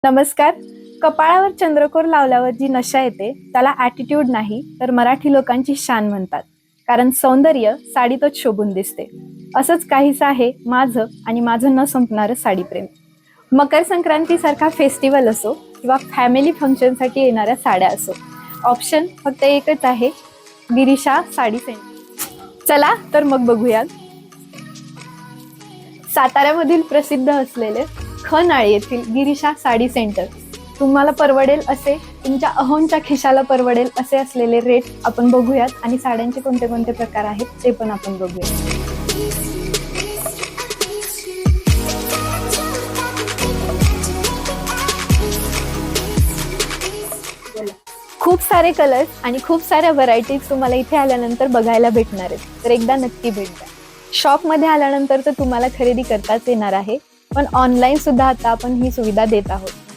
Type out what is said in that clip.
नमस्कार. कपाळावर चंद्रकोर लावल्यावर जी नशा येते त्याला ॲटिट्यूड नाही तर मराठी लोकांची शान म्हणतात. कारण सौंदर्य साडीतच शोभून दिसते. असंच काहीसं आहे माझं आणि माझं न संपणारं साडीप्रेम. मकर संक्रांतीसारखा फेस्टिवल असो किंवा फॅमिली फंक्शनसाठी येणाऱ्या साड्या असो, ऑप्शन फक्त एकच आहे, गिरीशा साडी सेंटर. चला तर मग बघूयात. साताऱ्यामधील प्रसिद्ध असलेले खनाळे येथील गिरीशा साडी सेंटर. तुम्हाला परवडेल असे, तुमच्या अहोंच्या खिशाला परवडेल असे असलेले रेट आपण बघूयात आणि साड्यांचे कोणते कोणते प्रकार आहेत ते पण आपण बघूयात. खूप सारे कलर्स आणि खूप साऱ्या व्हरायटीज तुम्हाला इथे आल्यानंतर बघायला भेटणार आहेत, तर एकदा नक्की भेट द्या. शॉपमध्ये आल्यानंतर तर तुम्हाला खरेदी करताच येणार आहे, पण ऑनलाईन सुद्धा आता आपण ही सुविधा देत आहोत.